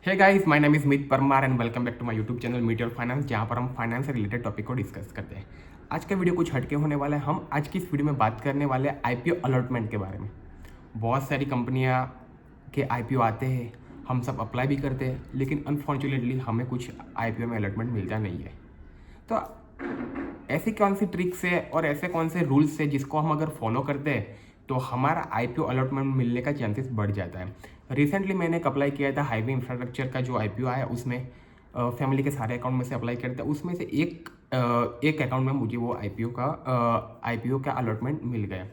Hey guys, my name is Meet Parmar and welcome back to my YouTube channel meet your finance, जहाँ पर हम finance से related topic को discuss करते हैं। आज का वीडियो कुछ हटके होने वाला है। हम आज की इस वीडियो में बात करने वाले हैं आईपीओ अलॉटमेंट के बारे में। बहुत सारी कंपनियां के आईपीओ आते हैं, हम सब अप्लाई भी करते हैं, लेकिन अनफॉर्चुनेटली हमें कुछ आईपीओ में अलॉटमेंट मिलता नहीं है। तो ऐसी कौन सी ट्रिक्स है और ऐसे कौन से रूल्स है जिसको हम अगर फॉलो करते हैं तो हमारा आईपीओ अलॉटमेंट मिलने का चांसेस बढ़ जाता है। रिसेंटली मैंने एक अप्लाई किया था हाईवे इंफ्रास्ट्रक्चर का जो आईपीओ आया, उसमें फैमिली के सारे अकाउंट में से अप्लाई किया था। उसमें से एक अकाउंट में मुझे वो आईपीओ का अलॉटमेंट मिल गया।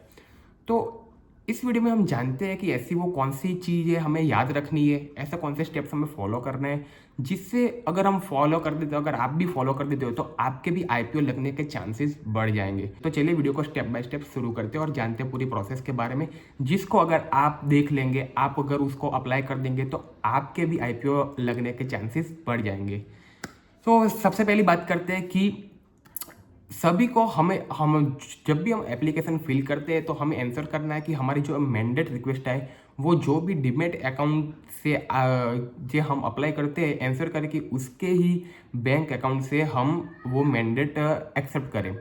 तो इस वीडियो में हम जानते हैं कि ऐसी वो कौन सी चीज़ें हमें याद रखनी है, ऐसा कौन से स्टेप्स हमें फॉलो करना है, जिससे अगर हम फॉलो कर देते हो, अगर आप भी फॉलो कर देते हो तो आपके भी आईपीओ लगने के चांसेस बढ़ जाएंगे। तो चलिए वीडियो को स्टेप बाय स्टेप शुरू करते हैं और जानते हैं पूरी प्रोसेस के बारे में, जिसको अगर आप देख लेंगे, आप अगर उसको अप्लाई कर देंगे तो आपके भी आईपीओ लगने के चांसेस बढ़ जाएंगे। तो सबसे पहली बात करते हैं कि सभी को हम जब भी हम एप्लीकेशन फिल करते हैं तो हमें आंसर करना है कि हमारी जो मैंडेट रिक्वेस्ट है वो जो भी डीमेट अकाउंट से जो हम अप्लाई करते हैं, आंसर करें कि उसके ही बैंक अकाउंट से हम वो मैंडेट एक्सेप्ट करें।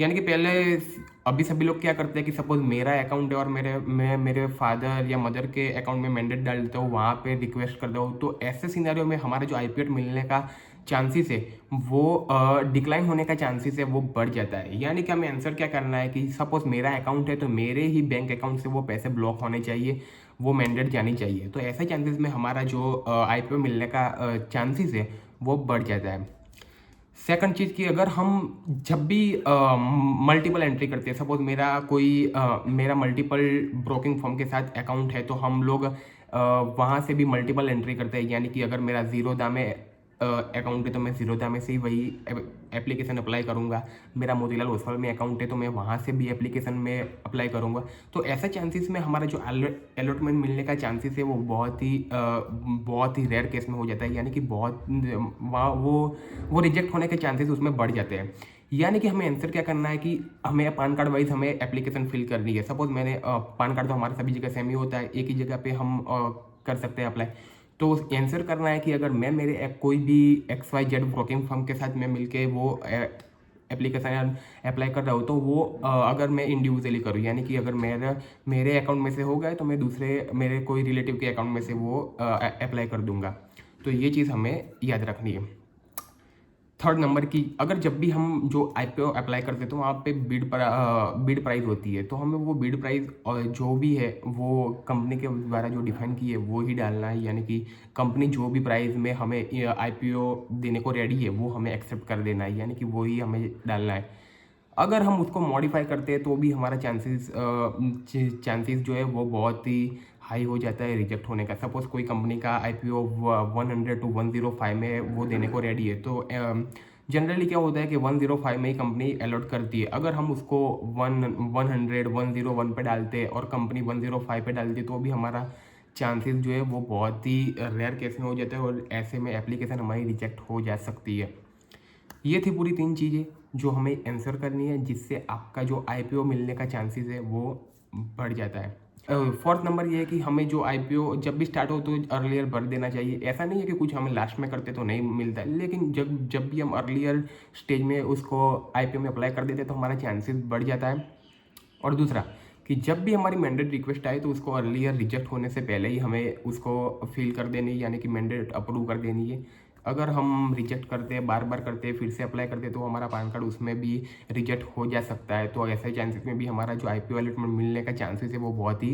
यानी कि पहले अभी सभी लोग क्या करते हैं कि सपोज मेरा अकाउंट है और मैं मेरे फादर या मदर के अकाउंट में मैंडेट डाल देता हूँ, वहाँ पे रिक्वेस्ट कर दो, तो ऐसे सिनेरियो में हमारा जो आईपीओ मिलने का चांसेस है वो डिक्लाइन होने का चांसेस है वो बढ़ जाता है। यानी कि हमें आंसर क्या करना है कि सपोज मेरा अकाउंट है तो मेरे ही बैंक अकाउंट से वो पैसे ब्लॉक होने चाहिए, वो मैंडेट जानी चाहिए। तो ऐसे चांसेस में हमारा जो आईपीओ मिलने का चांसेस है वो बढ़ जाता है। सेकंड चीज़ कि अगर हम जब भी मल्टीपल एंट्री करते हैं, सपोज मेरा मल्टीपल ब्रोकिंग फर्म के साथ अकाउंट है, तो हम लोग वहाँ से भी मल्टीपल एंट्री करते हैं। यानी कि अगर मेरा जीरो दाम में अकाउंट है तो मैं जीरो दाम में से ही वही एप्लीकेशन अप्लाई करूँगा। मेरा मोतीलाल ओसवाल में अकाउंट है तो मैं वहाँ से भी एप्लीकेशन में अप्लाई करूँगा। तो ऐसे चांसेस में हमारा जो अलॉटमेंट मिलने का चांसेस है वो बहुत ही रेयर केस में हो जाता है। यानी कि बहुत वहाँ वो रिजेक्ट होने के चांसेस उसमें बढ़ जाते हैं। यानी कि हमें आंसर क्या करना है कि हमें पैन कार्ड वाइज हमें एप्लीकेशन फिल करनी है। सपोज मैंने पैन कार्ड तो हमारे सभी जगह सेम ही होता है, एक ही जगह पे हम कर सकते हैं अप्लाई। तो आंसर करना है कि अगर मैं मेरे कोई भी XYZ ब्रोकिंग फर्म के साथ मैं मिलके वो एप्लीकेशन अप्लाई कर रहा हूँ, तो वो अगर मैं इंडिविजुअली करूँ, यानी कि अगर मेरे अकाउंट में से हो गए तो मैं मेरे कोई रिलेटिव के अकाउंट में से वो अप्लाई कर दूंगा। तो ये चीज़ हमें याद रखनी है। थर्ड नंबर की, अगर जब भी हम जो आईपीओ अप्लाई करते हैं तो वहाँ पे बिड प्राइस होती है, तो हमें वो बिड प्राइस और जो भी है वो कंपनी के द्वारा जो डिफाइन की है वो ही डालना है। यानी कि कंपनी जो भी प्राइस में हमें आईपीओ देने को रेडी है वो हमें एक्सेप्ट कर देना है, यानी कि वो ही हमें डालना है। अगर हम उसको मॉडिफाई करते हैं तो भी हमारा चांसेस जो है वो बहुत ही हाई हो जाता है रिजेक्ट होने का। सपोज कोई कंपनी का आईपीओ 100 to 105 में वो देने को रेडी है, तो जनरली क्या होता है कि 105 में ही कंपनी अलॉट करती है। अगर हम उसको 101 पे डालते हैं और कंपनी 105 पे डालती है तो भी हमारा चांसेस जो है वो बहुत ही रेयर केस में हो जाता है और ऐसे में एप्लीकेशन हमारी रिजेक्ट हो जा सकती है। ये थी पूरी 3 चीज़ें जो हमें आंसर करनी है, जिससे आपका जो आईपीओ मिलने का चांसेस है वो बढ़ जाता है। फोर्थ नंबर ये है कि हमें जो आईपीओ जब भी स्टार्ट हो तो अर्लियर भर देना चाहिए। ऐसा नहीं है कि कुछ हमें लास्ट में करते तो नहीं मिलता है, लेकिन जब भी हम अर्लियर स्टेज में उसको आईपीओ में अप्लाई कर देते हैं तो हमारा चांसेस बढ़ जाता है। और दूसरा कि जब भी हमारी मैंडेट रिक्वेस्ट आए तो उसको अर्लियर रिजेक्ट होने से पहले ही हमें उसको फिल कर देनी है, यानी कि मैंडेट अप्रूव कर देनी है। अगर हम रिजेक्ट करते हैं, बार बार करते हैं, फिर से अप्लाई करते हैं तो हमारा पैन कार्ड उसमें भी रिजेक्ट हो जा सकता है। तो ऐसे चांसेस में भी हमारा जो आईपीओ अलॉटमेंट मिलने का चांसेस है वो बहुत ही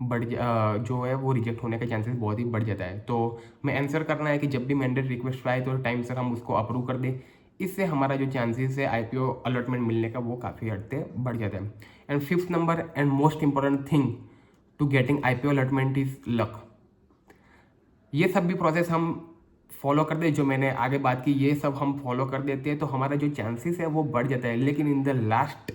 जो है वो रिजेक्ट होने का चांसेस बहुत ही बढ़ जाता है। तो मैं आंसर करना है कि जब भी मैंडेट रिक्वेस्ट आए तो टाइम से हम उसको अप्रूव कर दें। इससे हमारा जो चांसेस है आईपीओ अलॉटमेंट मिलने का वो काफ़ी हद तक बढ़ जाता है। And fifth number and most important thing to getting IPO allotment is luck. ये सब भी प्रोसेस हम फॉलो करते हैं, जो मैंने आगे बात की ये सब हम फॉलो कर देते हैं तो हमारा जो चांसेस है वो बढ़ जाता है। लेकिन इन द लास्ट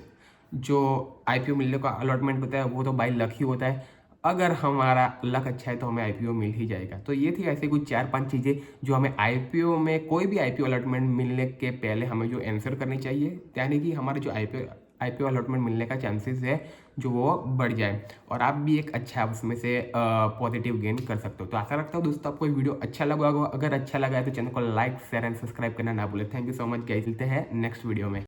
जो आईपीओ मिलने का अलॉटमेंट होता है वो तो बाय लक ही होता है। अगर हमारा लक अच्छा है तो हमें आईपीओ मिल ही जाएगा। तो ये थी ऐसे कुछ 4-5 चीज़ें जो हमें आईपीओ में, कोई भी आईपीओ अलॉटमेंट मिलने के पहले हमें जो आंसर करनी चाहिए, यानी कि हमारा जो IPO अलॉटमेंट मिलने का चांसेस है जो वो बढ़ जाए और आप भी एक अच्छा उसमें से पॉजिटिव गेन कर सकते हो। तो आशा रखता हूँ दोस्तों आपको ये वीडियो अच्छा लगा होगा। अगर अच्छा लगा है तो चैनल को लाइक शेयर एंड सब्सक्राइब करना ना भूलें। Thank you so much guys, मिलते हैं नेक्स्ट वीडियो में।